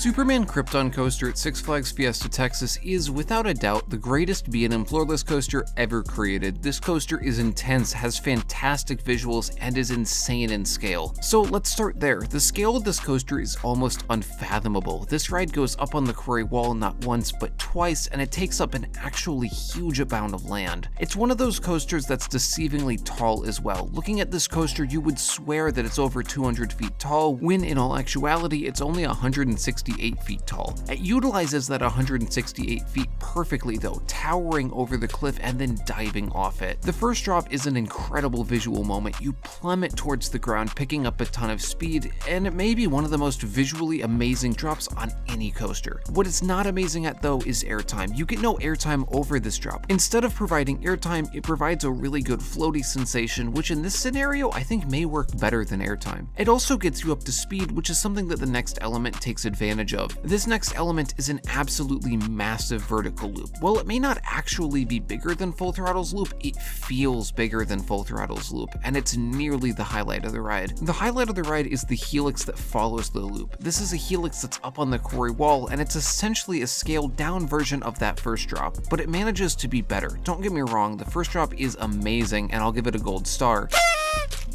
Superman Krypton Coaster at Six Flags Fiesta Texas is, without a doubt, the greatest B&M floorless coaster ever created. This coaster is intense, has fantastic visuals, and is insane in scale. So let's start there. The scale of this coaster is almost unfathomable. This ride goes up on the quarry wall not once but twice, and it takes up an actually huge amount of land. It's one of those coasters that's deceivingly tall as well. Looking at this coaster, you would swear that it's over 200 feet tall, when in all actuality, it's only 168 feet tall. It utilizes that 168 feet perfectly though, towering over the cliff and then diving off it. The first drop is an incredible visual moment. You plummet towards the ground, picking up a ton of speed, and it may be one of the most visually amazing drops on any coaster. What it's not amazing at though is airtime. You get no airtime over this drop. Instead of providing airtime, it provides a really good floaty sensation, which in this scenario I think may work better than airtime. It also gets you up to speed, which is something that the next element takes advantage of. This next element is an absolutely massive vertical loop. While it may not actually be bigger than Full Throttle's loop, it feels bigger than Full Throttle's loop, and it's nearly the highlight of the ride. The highlight of the ride is the helix that follows the loop. This is a helix that's up on the quarry wall, and it's essentially a scaled down version of that first drop, but it manages to be better. Don't get me wrong, the first drop is amazing, and I'll give it a gold star.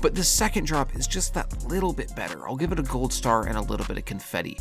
But the second drop is just that little bit better. I'll give it a gold star and a little bit of confetti.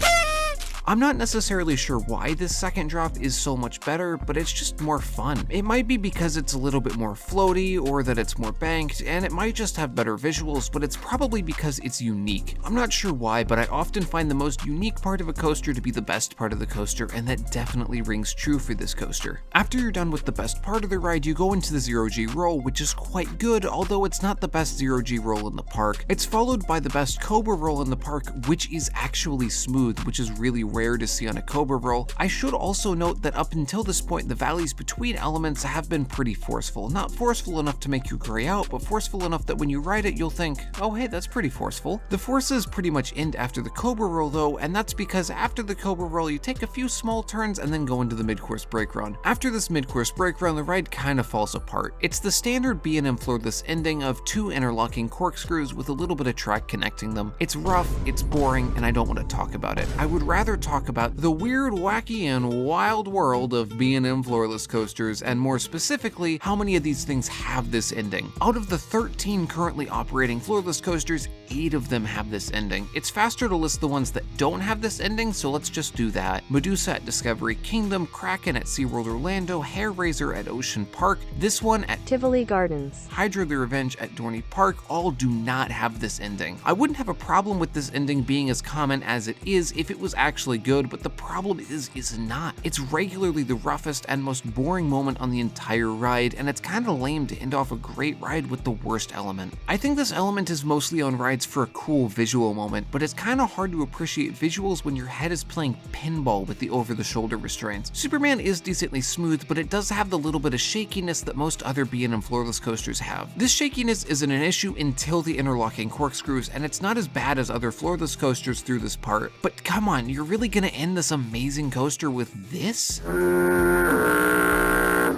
I'm not necessarily sure why this second drop is so much better, but it's just more fun. It might be because it's a little bit more floaty, or that it's more banked, and it might just have better visuals, but it's probably because it's unique. I'm not sure why, but I often find the most unique part of a coaster to be the best part of the coaster, and that definitely rings true for this coaster. After you're done with the best part of the ride, you go into the zero-G roll, which is quite good, although it's not the best zero-G roll in the park. It's followed by the best Cobra roll in the park, which is actually smooth, which is really rare to see on a Cobra roll. I should also note that up until this point, the valleys between elements have been pretty forceful. Not forceful enough to make you gray out, but forceful enough that when you ride it, you'll think, oh hey, that's pretty forceful. The forces pretty much end after the Cobra roll though, and that's because after the Cobra roll, you take a few small turns and then go into the mid-course brake run. After this mid-course brake run, the ride kind of falls apart. It's the standard B&M floorless ending of two interlocking corkscrews with a little bit of track connecting them. It's rough, it's boring, and I don't want to talk about it. I would rather talk about the weird, wacky, and wild world of B&M floorless coasters, and more specifically, how many of these things have this ending. Out of the 13 currently operating floorless coasters, 8 of them have this ending. It's faster to list the ones that don't have this ending, so let's just do that. Medusa at Discovery Kingdom, Kraken at SeaWorld Orlando, Hair Raiser at Ocean Park, this one at Tivoli Gardens, Hydra the Revenge at Dorney Park, all do not have this ending. I wouldn't have a problem with this ending being as common as it is if it was actually good, but the problem is not. It's regularly the roughest and most boring moment on the entire ride, and it's kind of lame to end off a great ride with the worst element. I think this element is mostly on rides for a cool visual moment, but it's kind of hard to appreciate visuals when your head is playing pinball with the over-the-shoulder restraints. Superman is decently smooth, but it does have the little bit of shakiness that most other B&M floorless coasters have. This shakiness isn't an issue until the interlocking corkscrews, and it's not as bad as other floorless coasters through this part. But come on, you're really gonna end this amazing coaster with this?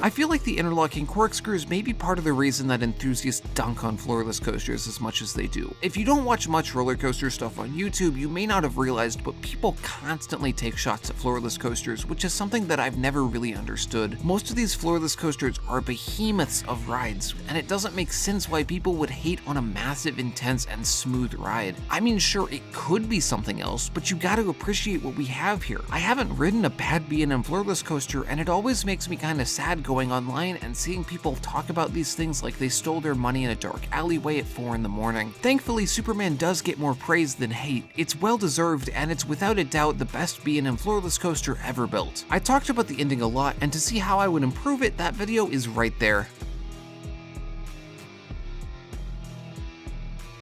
I feel like the interlocking corkscrews may be part of the reason that enthusiasts dunk on floorless coasters as much as they do. If you don't watch much roller coaster stuff on YouTube, you may not have realized, but people constantly take shots at floorless coasters, which is something that I've never really understood. Most of these floorless coasters are behemoths of rides, and it doesn't make sense why people would hate on a massive, intense, and smooth ride. I mean, sure, it could be something else, but you gotta appreciate what we have here. I haven't ridden a bad B&M floorless coaster, and it always makes me kind of sad going online and seeing people talk about these things like they stole their money in a dark alleyway at 4 in the morning. Thankfully, Superman does get more praise than hate. It's well deserved, and it's without a doubt the best B&M floorless coaster ever built. I talked about the ending a lot, and to see how I would improve it, that video is right there.